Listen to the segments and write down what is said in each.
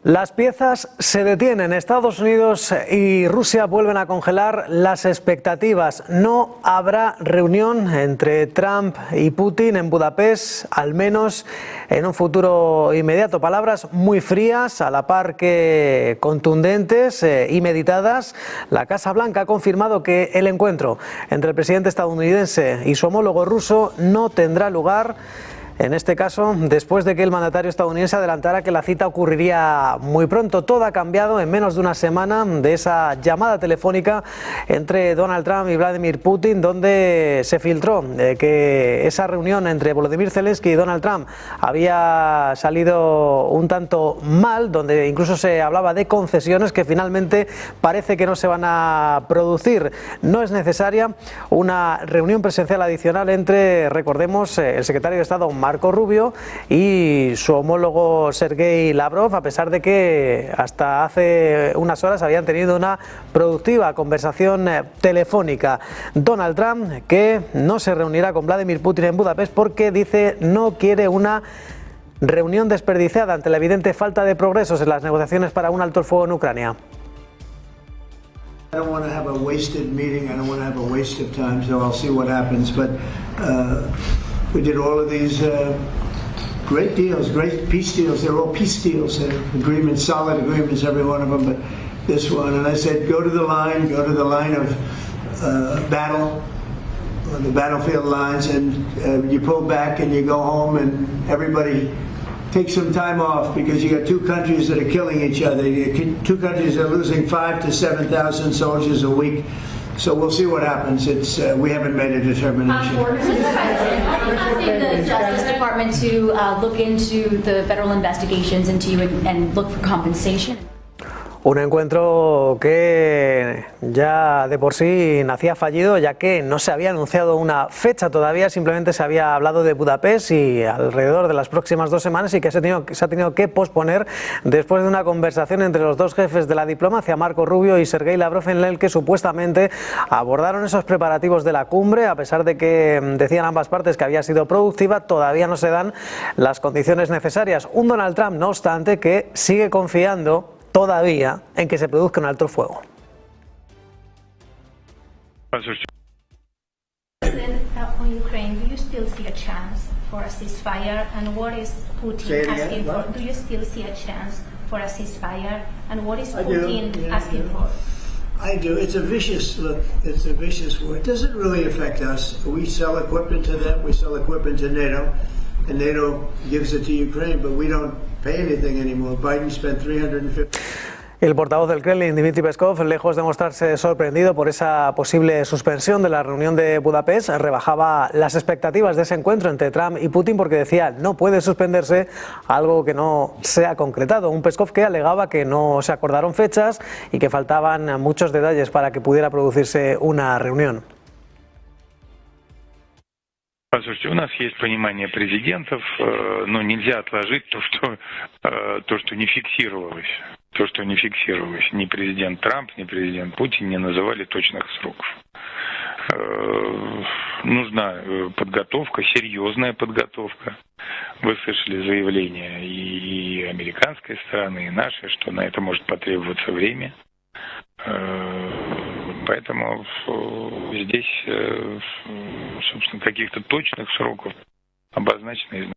Las piezas se detienen. Estados Unidos y Rusia vuelven a congelar las expectativas. No habrá reunión entre Trump y Putin en Budapest, al menos en un futuro inmediato. Palabras muy frías, a la par que contundentes y meditadas. La Casa Blanca ha confirmado que el encuentro entre el presidente estadounidense y su homólogo ruso no tendrá lugar. En este caso, después de que el mandatario estadounidense adelantara que la cita ocurriría muy pronto. Todo ha cambiado en menos de una semana de esa llamada telefónica entre Donald Trump y Vladimir Putin, donde se filtró que esa reunión entre Volodymyr Zelensky y Donald Trump había salido un tanto mal, donde incluso se hablaba de concesiones que finalmente parece que no se van a producir. No es necesaria una reunión presencial adicional entre, recordemos, el secretario de Estado Marco Rubio y su homólogo Sergei Lavrov, a pesar de que hasta hace unas horas habían tenido una productiva conversación telefónica. Donald Trump, que no se reunirá con Vladimir Putin en Budapest porque dice no quiere una reunión desperdiciada ante la evidente falta de progresos en las negociaciones para un alto el fuego en Ucrania. I don't want to have a wasted meeting. I don't want to have a waste of time, so I'll see what happens. But we did all of these great deals, great peace deals. They're all peace deals, agreements, solid agreements, every one of them. But this one, and I said, go to the line of battle, the battlefield lines, and you pull back and you go home, and everybody take some time off because you got two countries that are killing each other. Two countries that are losing 5,000 to 7,000 soldiers a week. So we'll see what happens. We haven't made a determination. Asking the Justice Department to look into the federal investigations into you and look for compensation. Un encuentro que ya de por sí nacía fallido, ya que no se había anunciado una fecha todavía, simplemente se había hablado de Budapest y alrededor de las próximas 2 semanas, y que se ha tenido que posponer después de una conversación entre los dos jefes de la diplomacia, Marco Rubio y Sergei Lavrov, en el que supuestamente abordaron esos preparativos de la cumbre. A pesar de que decían ambas partes que había sido productiva, todavía no se dan las condiciones necesarias. Un Donald Trump, no obstante, que sigue confiando todavía en que se produzca un alto fuego. On Ukraine, do you still see a chance for a ceasefire? And what is Putin asking for? Do you still see a chance for a ceasefire? And what is Putin asking for? I do. It's a vicious look. It's a vicious war. It doesn't really affect us. We sell equipment to them. We sell equipment to NATO, and NATO gives it to Ukraine, but we don't pay anything anymore. Biden spent $350. El portavoz del Kremlin, Dmitry Peskov, lejos de mostrarse sorprendido por esa posible suspensión de la reunión de Budapest, rebajaba las expectativas de ese encuentro entre Trump y Putin porque decía no puede suspenderse algo que no se ha concretado. Un Peskov que alegaba que no se acordaron fechas y que faltaban muchos detalles para que pudiera producirse una reunión. Послушайте, у нас есть понимание президентов, но нельзя отложить то, что не фиксировалось. То, что не фиксировалось. Ни президент Трамп, ни президент Путин не называли точных сроков. Нужна подготовка, серьезная подготовка. Вы слышали заявления и американской стороны, и нашей, что на это может потребоваться время. Поэтому здесь, собственно, каких-то точных сроков обозначено.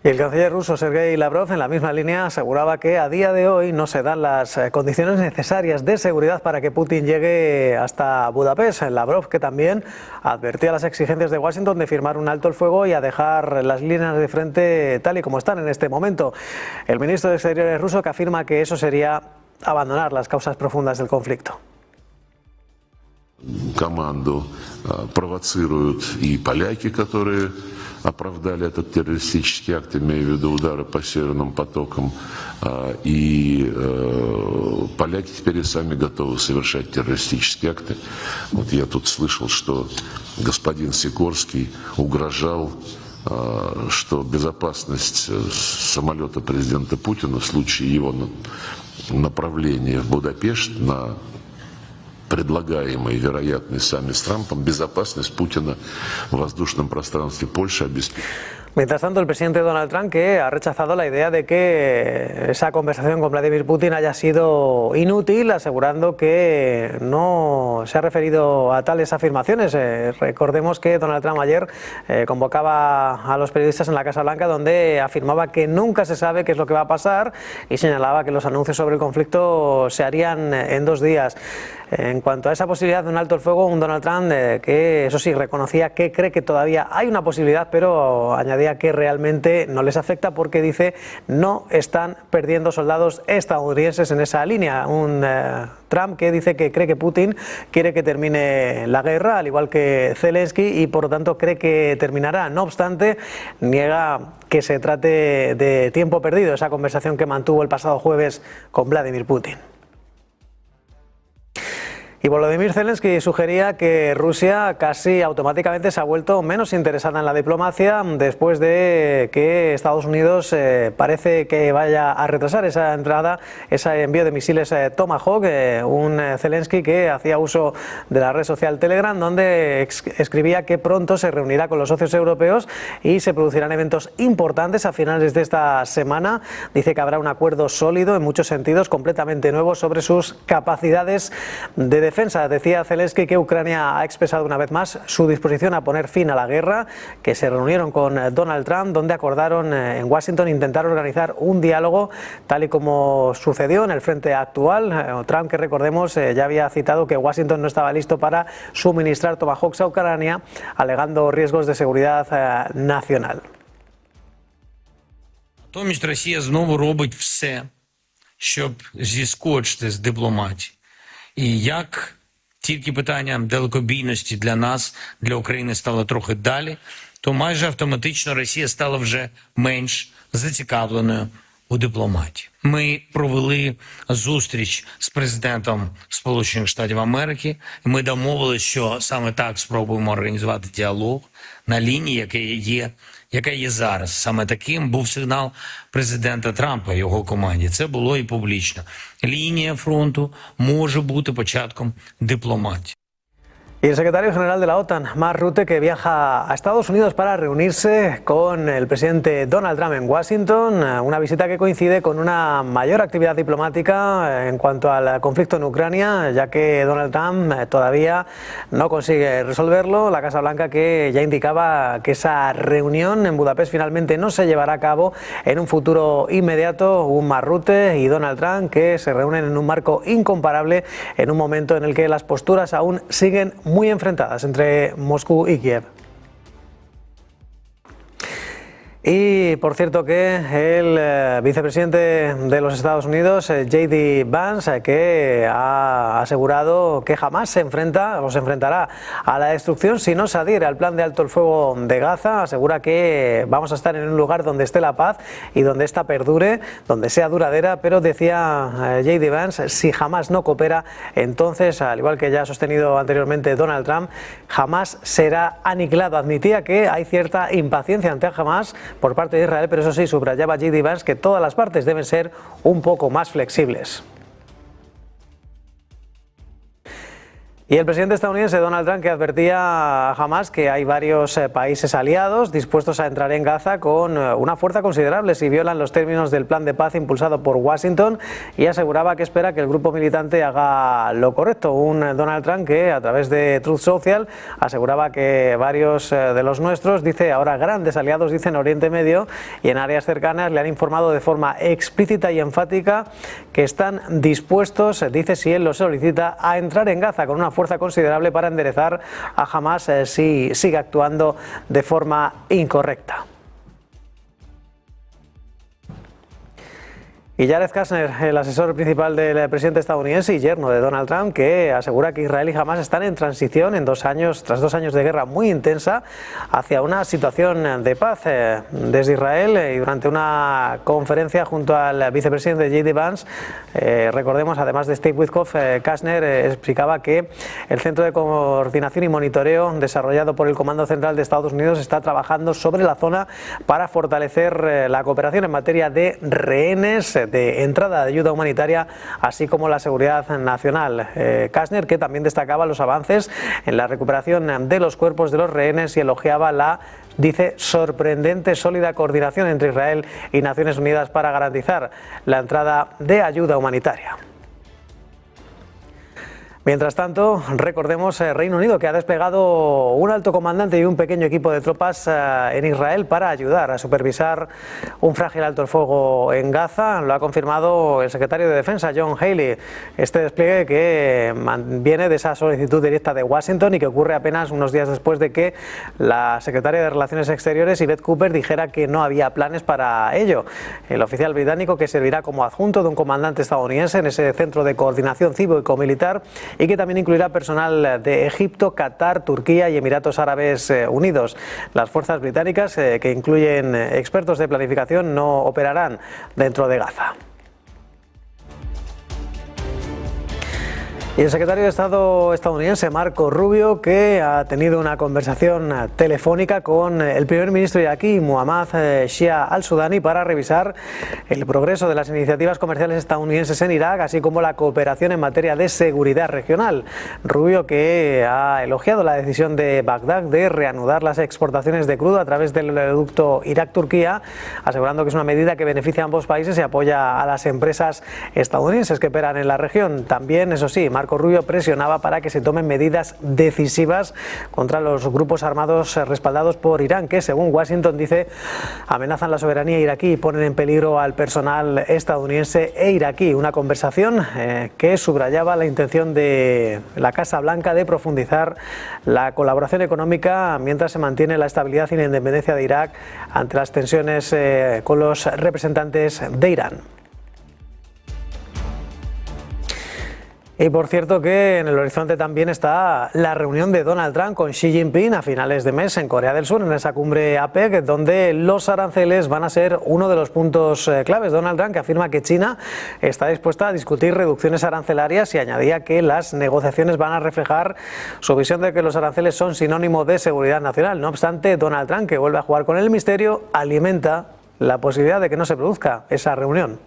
Y el canciller ruso Sergei Lavrov, en la misma línea, aseguraba que a día de hoy no se dan las condiciones necesarias de seguridad para que Putin llegue hasta Budapest. Lavrov, que también advertía las exigencias de Washington de firmar un alto el fuego y a dejar las líneas de frente tal y como están en este momento. El ministro de Exteriores ruso, que afirma que eso sería abandonar las causas profundas del conflicto. Команду провоцируют и поляки, которые оправдали этот террористический акт, имея в виду удары по северным потокам. И поляки теперь и сами готовы совершать террористические акты. Вот я тут слышал, что господин Сикорский угрожал, что безопасность самолета президента Путина в случае его направления в Будапешт на предлагаемый вероятный саммит с Трампом, безопасность Путина в воздушном пространстве Польши обеспечит. Mientras tanto, el presidente Donald Trump, que ha rechazado la idea de que esa conversación con Vladimir Putin haya sido inútil, asegurando que no se ha referido a tales afirmaciones. Recordemos que Donald Trump ayer convocaba a los periodistas en la Casa Blanca, donde afirmaba que nunca se sabe qué es lo que va a pasar y señalaba que los anuncios sobre el conflicto se harían en 2 días. En cuanto a esa posibilidad de un alto el fuego, un Donald Trump que, eso sí, reconocía que cree que todavía hay una posibilidad, pero añadía que realmente no les afecta porque, dice, no están perdiendo soldados estadounidenses en esa línea. Un Trump que dice que cree que Putin quiere que termine la guerra, al igual que Zelensky, y por lo tanto cree que terminará. No obstante, niega que se trate de tiempo perdido, esa conversación que mantuvo el pasado jueves con Vladimir Putin. Y Volodymyr Zelensky sugería que Rusia casi automáticamente se ha vuelto menos interesada en la diplomacia después de que Estados Unidos parece que vaya a retrasar esa entrada, ese envío de misiles Tomahawk. Un Zelensky que hacía uso de la red social Telegram, donde escribía que pronto se reunirá con los socios europeos y se producirán eventos importantes a finales de esta semana. Dice que habrá un acuerdo sólido, en muchos sentidos completamente nuevo, sobre sus capacidades de defensa. Decía Zelensky que Ucrania ha expresado una vez más su disposición a poner fin a la guerra, que se reunieron con Donald Trump, donde acordaron en Washington intentar organizar un diálogo tal y como sucedió en el frente actual. Trump, que recordemos, ya había citado que Washington no estaba listo para suministrar Tomahawks a Ucrania, alegando riesgos de seguridad nacional. Натомість Росія знову робить все, щоб зіскочити з дипломатії. І як тільки питання далекобійності для нас, для України стало трохи далі, то майже автоматично Росія стала вже менш зацікавленою у дипломатії. Ми провели зустріч з президентом Сполучених Штатів Америки, і ми домовилися, що саме так спробуємо організувати діалог на лінії, яка є зараз. Саме таким був сигнал президента Трампа і його команді. Це було і публічно. Лінія фронту може бути початком дипломатії. Y el secretario general de la OTAN, Mark Rutte, que viaja a Estados Unidos para reunirse con el presidente Donald Trump en Washington, una visita que coincide con una mayor actividad diplomática en cuanto al conflicto en Ucrania, ya que Donald Trump todavía no consigue resolverlo. La Casa Blanca, que ya indicaba que esa reunión en Budapest finalmente no se llevará a cabo en un futuro inmediato. Un Mark Rutte y Donald Trump que se reúnen en un marco incomparable, en un momento en el que las posturas aún siguen muy enfrentadas entre Moscú y Kiev. Y por cierto que el vicepresidente de los Estados Unidos, J.D. Vance, que ha asegurado que jamás se enfrentará a la destrucción si no se adhiere al plan de alto el fuego de Gaza. Asegura que vamos a estar en un lugar donde esté la paz y donde esta perdure, donde sea duradera, pero decía J.D. Vance, si jamás no coopera, entonces, al igual que ya ha sostenido anteriormente Donald Trump, jamás será aniquilado. Admitía que hay cierta impaciencia ante Hamas por parte de Israel, pero eso sí, subrayaba J.D. Vance que todas las partes deben ser un poco más flexibles. Y el presidente estadounidense Donald Trump, que advertía a Hamas que hay varios países aliados dispuestos a entrar en Gaza con una fuerza considerable si violan los términos del plan de paz impulsado por Washington, y aseguraba que espera que el grupo militante haga lo correcto. Un Donald Trump que a través de Truth Social aseguraba que varios de los nuestros, dice, ahora grandes aliados, dice, en Oriente Medio y en áreas cercanas, le han informado de forma explícita y enfática que están dispuestos, dice, si él lo solicita, a entrar en Gaza con una fuerza considerable para enderezar a Hamas si sigue actuando de forma incorrecta. Y Jared Kushner, el asesor principal del presidente estadounidense y yerno de Donald Trump, que asegura que Israel y Hamas están en transición tras 2 años de guerra muy intensa, hacia una situación de paz. Desde Israel, y durante una conferencia junto al vicepresidente J.D. Vance, recordemos, además de Steve Witkoff, Kushner explicaba que el Centro de Coordinación y Monitoreo desarrollado por el Comando Central de Estados Unidos está trabajando sobre la zona para fortalecer la cooperación en materia de rehenes. de entrada de ayuda humanitaria, así como la seguridad nacional. Kastner, que también destacaba los avances en la recuperación de los cuerpos de los rehenes y elogiaba la, dice, sorprendente sólida coordinación entre Israel y Naciones Unidas para garantizar la entrada de ayuda humanitaria. Mientras tanto, recordemos Reino Unido, que ha desplegado un alto comandante y un pequeño equipo de tropas en Israel para ayudar a supervisar un frágil alto el fuego en Gaza. Lo ha confirmado el secretario de Defensa, John Healey. Este despliegue que viene de esa solicitud directa de Washington y que ocurre apenas unos días después de que la secretaria de Relaciones Exteriores, Yvette Cooper, dijera que no había planes para ello. El oficial británico, que servirá como adjunto de un comandante estadounidense en ese centro de coordinación cívico-militar, y que también incluirá personal de Egipto, Qatar, Turquía y Emiratos Árabes Unidos. Las fuerzas británicas, que incluyen expertos de planificación, no operarán dentro de Gaza. Y el secretario de Estado estadounidense, Marco Rubio, que ha tenido una conversación telefónica con el primer ministro iraquí, Mohammad Shia al-Sudani, para revisar el progreso de las iniciativas comerciales estadounidenses en Irak, así como la cooperación en materia de seguridad regional. Rubio, que ha elogiado la decisión de Bagdad de reanudar las exportaciones de crudo a través del oleoducto Irak-Turquía, asegurando que es una medida que beneficia a ambos países y apoya a las empresas estadounidenses que operan en la región. También, eso sí, Marco Rubio presionaba para que se tomen medidas decisivas contra los grupos armados respaldados por Irán, que, según Washington, dice, amenazan la soberanía iraquí y ponen en peligro al personal estadounidense e iraquí. Una conversación que subrayaba la intención de la Casa Blanca de profundizar la colaboración económica mientras se mantiene la estabilidad y la independencia de Irak ante las tensiones con los representantes de Irán. Y por cierto que en el horizonte también está la reunión de Donald Trump con Xi Jinping a finales de mes en Corea del Sur, en esa cumbre APEC, donde los aranceles van a ser uno de los puntos claves. Donald Trump, que afirma que China está dispuesta a discutir reducciones arancelarias, y añadía que las negociaciones van a reflejar su visión de que los aranceles son sinónimo de seguridad nacional. No obstante, Donald Trump, que vuelve a jugar con el misterio, alimenta la posibilidad de que no se produzca esa reunión.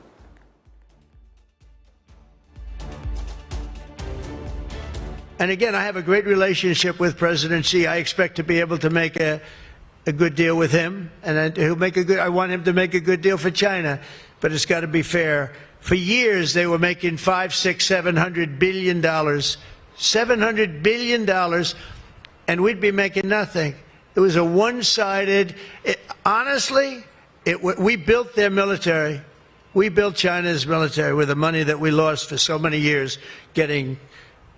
And again, I have a great relationship with President Xi. I expect to be able to make a good deal with him, and he'll make a good. I want him to make a good deal for China, but it's got to be fair. For years, they were making $500, $600, $700 billion, $700 billion, and we'd be making nothing. It was a one-sided. Honestly, we built their military. We built China's military with the money that we lost for so many years, getting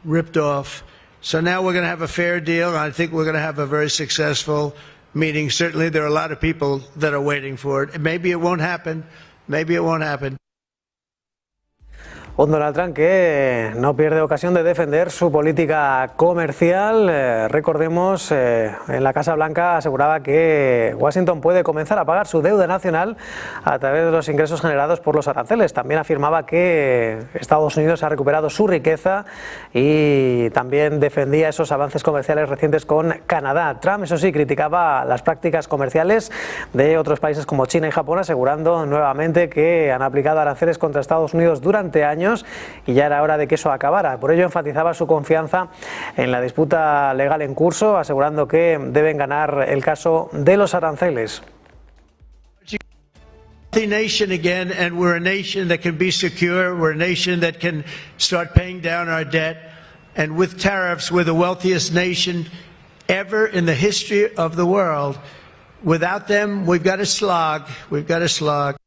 ripped off. So now we're going to have a fair deal, and I think we're going to have a very successful meeting. Certainly there are a lot of people that are waiting for it. Maybe it won't happen. Maybe it won't happen. Un Donald Trump que no pierde ocasión de defender su política comercial. Recordemos, en la Casa Blanca aseguraba que Washington puede comenzar a pagar su deuda nacional a través de los ingresos generados por los aranceles. También afirmaba que Estados Unidos ha recuperado su riqueza y también defendía esos avances comerciales recientes con Canadá. Trump, eso sí, criticaba las prácticas comerciales de otros países como China y Japón, asegurando nuevamente que han aplicado aranceles contra Estados Unidos durante años y ya era hora de que eso acabara. Por ello enfatizaba su confianza en la disputa legal en curso, asegurando que deben ganar el caso de los aranceles. Nation again, and we're a nation that can be secure. We're a nation that can start paying down our debt, and with tariffs, we're the wealthiest nation ever in the history of the world. Without them, we've got a slog. We've got a slog.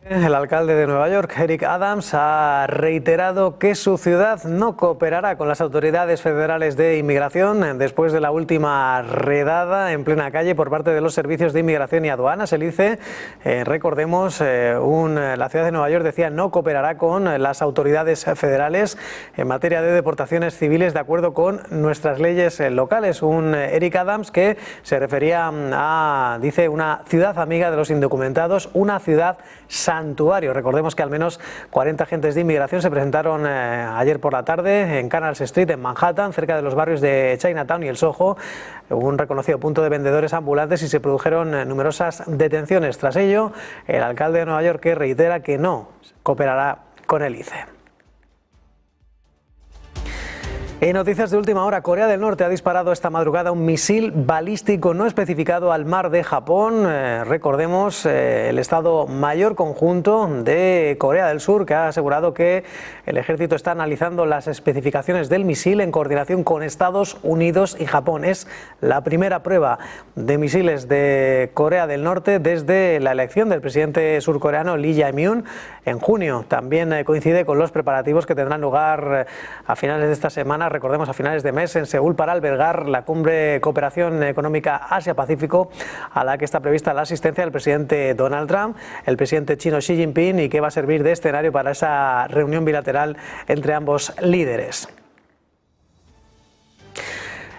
El alcalde de Nueva York, Eric Adams, ha reiterado que su ciudad no cooperará con las autoridades federales de inmigración después de la última redada en plena calle por parte de los servicios de inmigración y aduanas. El ICE, recordemos, la ciudad de Nueva York decía no cooperará con las autoridades federales en materia de deportaciones civiles de acuerdo con nuestras leyes locales. Un Eric Adams que se refería a, dice, una ciudad amiga de los indocumentados, una ciudad sana santuario. Recordemos que al menos 40 agentes de inmigración se presentaron ayer por la tarde en Canal Street, en Manhattan, cerca de los barrios de Chinatown y el Soho, un reconocido punto de vendedores ambulantes, y se produjeron numerosas detenciones. Tras ello, el alcalde de Nueva York reitera que no cooperará con el ICE. En noticias de última hora, Corea del Norte ha disparado esta madrugada un misil balístico no especificado al mar de Japón. Recordemos, el Estado Mayor Conjunto de Corea del Sur, que ha asegurado que el ejército está analizando las especificaciones del misil en coordinación con Estados Unidos y Japón. Es la primera prueba de misiles de Corea del Norte desde la elección del presidente surcoreano Lee Jae-myung en junio. También coincide con los preparativos que tendrán lugar a finales de esta semana, recordemos a finales de mes, en Seúl, para albergar la cumbre Cooperación Económica Asia-Pacífico, a la que está prevista la asistencia del presidente Donald Trump, el presidente chino Xi Jinping, y que va a servir de escenario para esa reunión bilateral entre ambos líderes.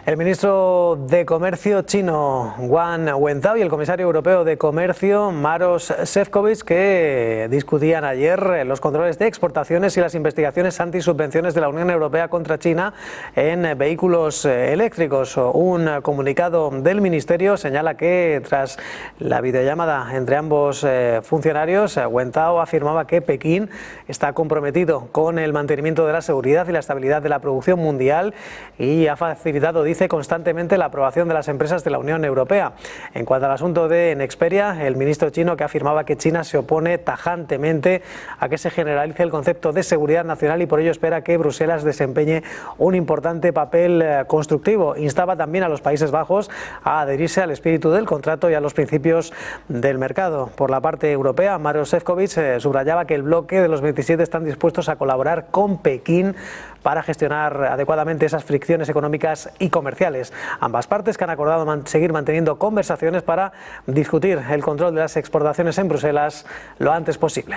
El ministro de Comercio chino Wang Wentao y el comisario europeo de Comercio Maroš Šefčovič, que discutían ayer los controles de exportaciones y las investigaciones antisubvenciones de la Unión Europea contra China en vehículos eléctricos. Un comunicado del ministerio señala que tras la videollamada entre ambos funcionarios, Wentao afirmaba que Pekín está comprometido con el mantenimiento de la seguridad y la estabilidad de la producción mundial y ha facilitado, dice, constantemente la aprobación de las empresas de la Unión Europea. En cuanto al asunto de Nexperia, el ministro chino, que afirmaba que China se opone tajantemente a que se generalice el concepto de seguridad nacional y por ello espera que Bruselas desempeñe un importante papel constructivo. Instaba también a los Países Bajos a adherirse al espíritu del contrato y a los principios del mercado. Por la parte europea, Maroš Šefčovič subrayaba que el bloque de los 27 están dispuestos a colaborar con Pekín para gestionar adecuadamente esas fricciones económicas y comerciales. Ambas partes, que han acordado seguir manteniendo conversaciones para discutir el control de las exportaciones en Bruselas lo antes posible.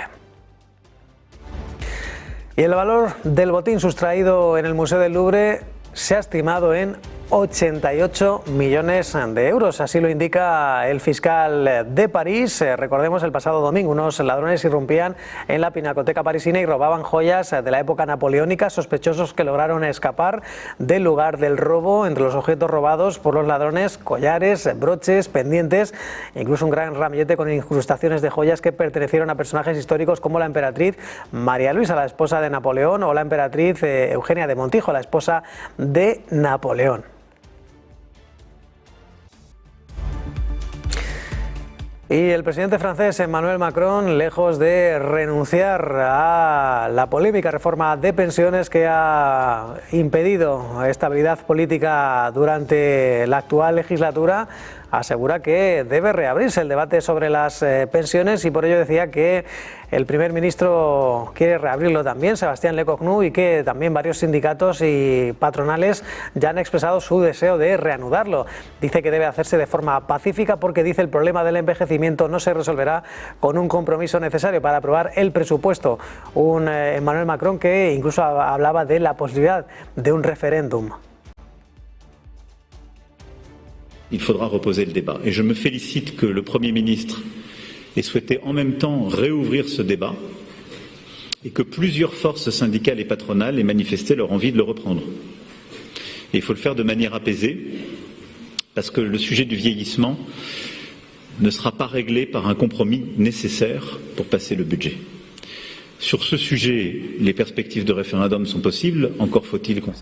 Y el valor del botín sustraído en el Museo del Louvre se ha estimado en 88 millones de euros, así lo indica el fiscal de París. Recordemos, el pasado domingo unos ladrones irrumpían en la pinacoteca parisina y robaban joyas de la época napoleónica, sospechosos que lograron escapar del lugar del robo. Entre los objetos robados por los ladrones, collares, broches, pendientes, incluso un gran ramillete con incrustaciones de joyas que pertenecieron a personajes históricos como la emperatriz María Luisa, la esposa de Napoleón, o la emperatriz Eugenia de Montijo, la esposa de Napoleón. Y el presidente francés Emmanuel Macron, lejos de renunciar a la polémica reforma de pensiones que ha impedido estabilidad política durante la actual legislatura, asegura que debe reabrirse el debate sobre las pensiones y por ello decía que el primer ministro quiere reabrirlo también, Sébastien Lecornu, y que también varios sindicatos y patronales ya han expresado su deseo de reanudarlo. Dice que debe hacerse de forma pacífica porque, dice, el problema del envejecimiento no se resolverá con un compromiso necesario para aprobar el presupuesto. Un Emmanuel Macron que incluso hablaba de la posibilidad de un referéndum. Il faudra reposer le débat. Et je me félicite que le Premier ministre ait souhaité en même temps réouvrir ce débat et que plusieurs forces syndicales et patronales aient manifesté leur envie de le reprendre. Et il faut le faire de manière apaisée parce que le sujet du vieillissement ne sera pas réglé par un compromis nécessaire pour passer le budget. Sur ce sujet, les perspectives de référendum sont possibles, encore faut-il qu'on...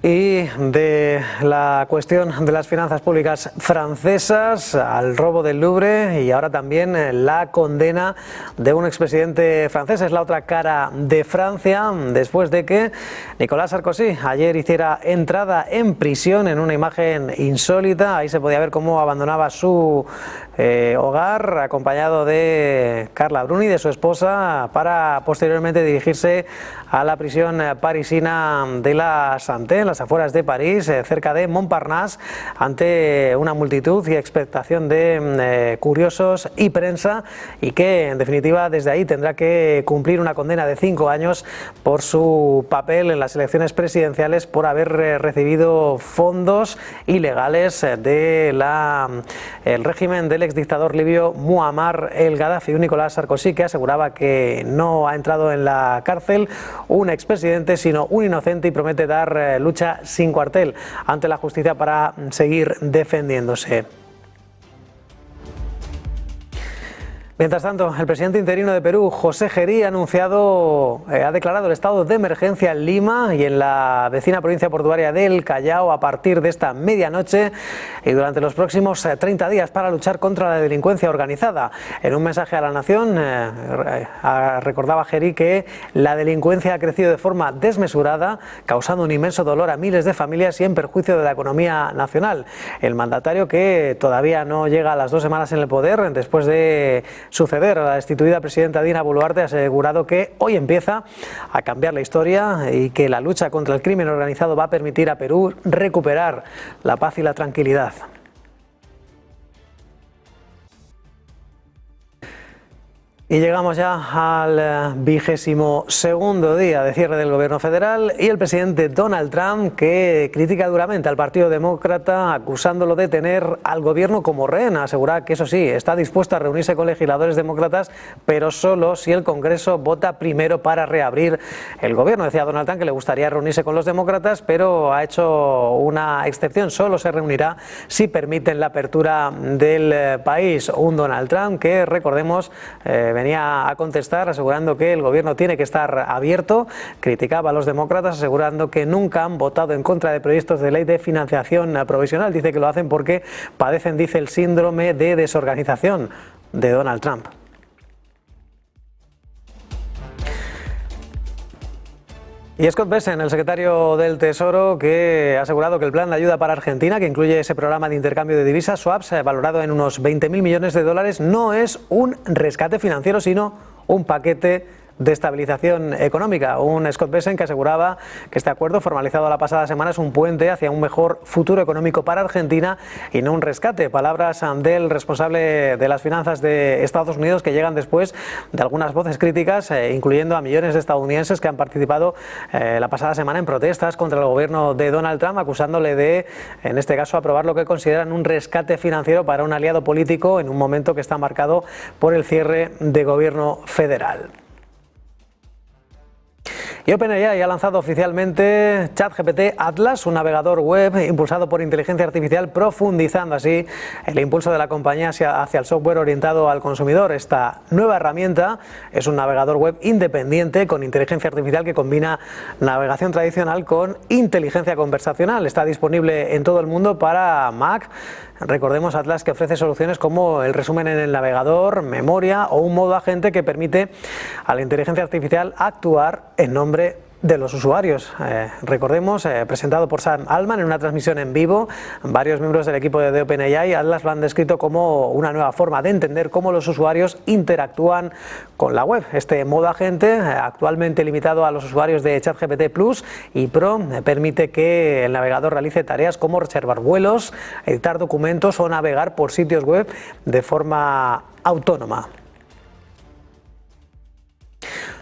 Y de la cuestión de las finanzas públicas francesas al robo del Louvre y ahora también la condena de un expresidente francés. Es la otra cara de Francia después de que Nicolas Sarkozy ayer hiciera entrada en prisión en una imagen insólita. Ahí se podía ver cómo abandonaba su hogar acompañado de Carla Bruni, de su esposa, para posteriormente dirigirse a la prisión parisina de la Santé, en la las afueras de París, cerca de Montparnasse, ante una multitud y expectación de curiosos y prensa, y que en definitiva desde ahí tendrá que cumplir una condena de 5 años por su papel en las elecciones presidenciales por haber recibido fondos ilegales del régimen del exdictador libio Muammar el Gaddafi. Un Nicolás Sarkozy que aseguraba que no ha entrado en la cárcel un expresidente sino un inocente, y promete dar lucha sin cuartel ante la justicia para seguir defendiéndose. Mientras tanto, el presidente interino de Perú, José Gerí, ha declarado el estado de emergencia en Lima y en la vecina provincia portuaria del Callao a partir de esta medianoche y durante los próximos 30 días para luchar contra la delincuencia organizada. En un mensaje a la nación, recordaba Gerí que la delincuencia ha crecido de forma desmesurada, causando un inmenso dolor a miles de familias y en perjuicio de la economía nacional. El mandatario, que todavía no llega a las 2 semanas en el poder, después de suceder a la destituida presidenta Dina Boluarte, ha asegurado que hoy empieza a cambiar la historia y que la lucha contra el crimen organizado va a permitir a Perú recuperar la paz y la tranquilidad. Y llegamos ya al 22º día de cierre del gobierno federal y el presidente Donald Trump, que critica duramente al Partido Demócrata acusándolo de tener al gobierno como rehén. Asegura que, eso sí, está dispuesto a reunirse con legisladores demócratas, pero solo si el Congreso vota primero para reabrir el gobierno. Decía Donald Trump que le gustaría reunirse con los demócratas, pero ha hecho una excepción: solo se reunirá si permiten la apertura del país. Un Donald Trump que, recordemos, venía a contestar asegurando que el gobierno tiene que estar abierto. Criticaba a los demócratas asegurando que nunca han votado en contra de proyectos de ley de financiación provisional. Dice que lo hacen porque padecen, dice, el síndrome de desorganización de Donald Trump. Y Scott Bessent, el secretario del Tesoro, que ha asegurado que el plan de ayuda para Argentina, que incluye ese programa de intercambio de divisas, swaps, valorado en unos 20.000 millones de dólares, no es un rescate financiero, sino un paquete de estabilización económica. Un Scott Bessent que aseguraba que este acuerdo, formalizado la pasada semana, es un puente hacia un mejor futuro económico para Argentina y no un rescate. Palabras del responsable de las finanzas de Estados Unidos, que llegan después de algunas voces críticas, incluyendo a millones de estadounidenses que han participado la pasada semana en protestas contra el gobierno de Donald Trump, acusándole de, en este caso, aprobar lo que consideran un rescate financiero para un aliado político en un momento que está marcado por el cierre de gobierno federal. Y OpenAI ha lanzado oficialmente ChatGPT Atlas, un navegador web impulsado por inteligencia artificial, profundizando así el impulso de la compañía hacia el software orientado al consumidor. Esta nueva herramienta es un navegador web independiente con inteligencia artificial que combina navegación tradicional con inteligencia conversacional. Está disponible en todo el mundo para Mac. Recordemos Atlas, que ofrece soluciones como el resumen en el navegador, memoria o un modo agente que permite a la inteligencia artificial actuar en nombre de los usuarios. Recordemos, presentado por Sam Altman en una transmisión en vivo, varios miembros del equipo de OpenAI, Atlas lo han descrito como una nueva forma de entender cómo los usuarios interactúan con la web. Este modo agente, actualmente limitado a los usuarios de ChatGPT Plus y Pro, permite que el navegador realice tareas como reservar vuelos, editar documentos o navegar por sitios web de forma autónoma.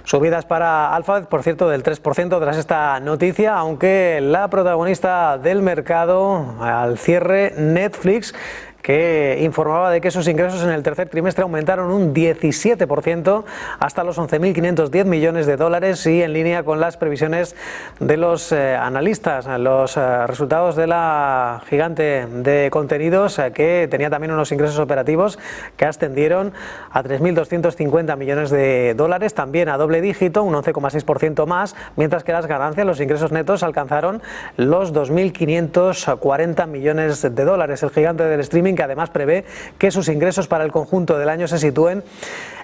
Subidas para Alphabet, por cierto, del 3% tras esta noticia, aunque la protagonista del mercado al cierre, Netflix, que informaba de que sus ingresos en el tercer trimestre aumentaron un 17% hasta los 11.510 millones de dólares y en línea con las previsiones de los analistas. Los resultados de la gigante de contenidos, que tenía también unos ingresos operativos que ascendieron a 3.250 millones de dólares, también a doble dígito, un 11,6% más, mientras que las ganancias, los ingresos netos, alcanzaron los 2.540 millones de dólares. El gigante del streaming, que además prevé que sus ingresos para el conjunto del año se sitúen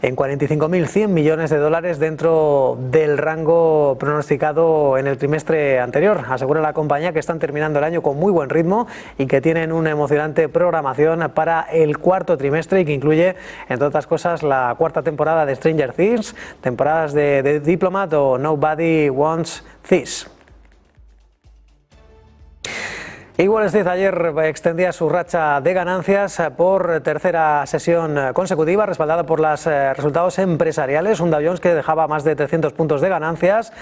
en 45.100 millones de dólares, dentro del rango pronosticado en el trimestre anterior. Asegura la compañía que están terminando el año con muy buen ritmo y que tienen una emocionante programación para el cuarto trimestre y que incluye, entre otras cosas, la cuarta temporada de Stranger Things, temporadas de The Diplomat o Nobody Wants This. Y Wall Street ayer extendía su racha de ganancias por tercera sesión consecutiva, respaldada por los resultados empresariales. Un Dow Jones que dejaba más de 300 puntos de ganancias,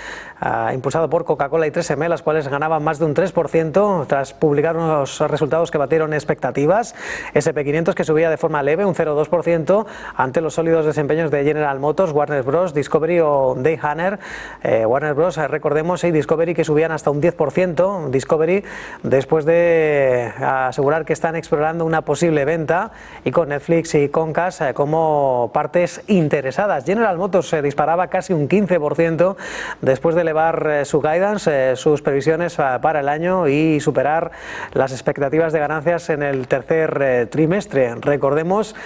impulsado por Coca-Cola y 3M, las cuales ganaban más de un 3% tras publicar unos resultados que batieron expectativas. S&P 500 que subía de forma leve, un 0,2%, ante los sólidos desempeños de General Motors, Warner Bros., Discovery o Dayhanner. Warner Bros., recordemos, y Discovery que subían hasta un 10%. Discovery después de asegurar que están explorando una posible venta, y con Netflix y Comcast como partes interesadas. General Motors se disparaba casi un 15% después de elevar su guidance, sus previsiones para el año y superar las expectativas de ganancias en el tercer trimestre. Recordemos,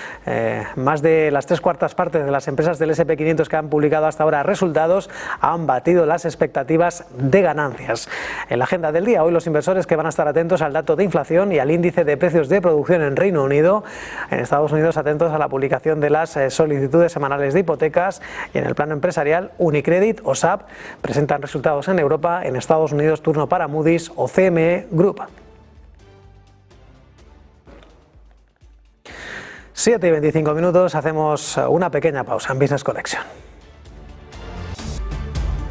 más de las 3/4 partes de las empresas del S&P 500 que han publicado hasta ahora resultados han batido las expectativas de ganancias. En la agenda del día, hoy los inversores que van a estar atentos al dato de inflación y al índice de precios de producción en Reino Unido. En Estados Unidos, atentos a la publicación de las solicitudes semanales de hipotecas, y en el plano empresarial, Unicredit o SAP presentan resultados en Europa. En Estados Unidos, turno para Moody's o CME Group. 7:25, hacemos una pequeña pausa en Business Connection.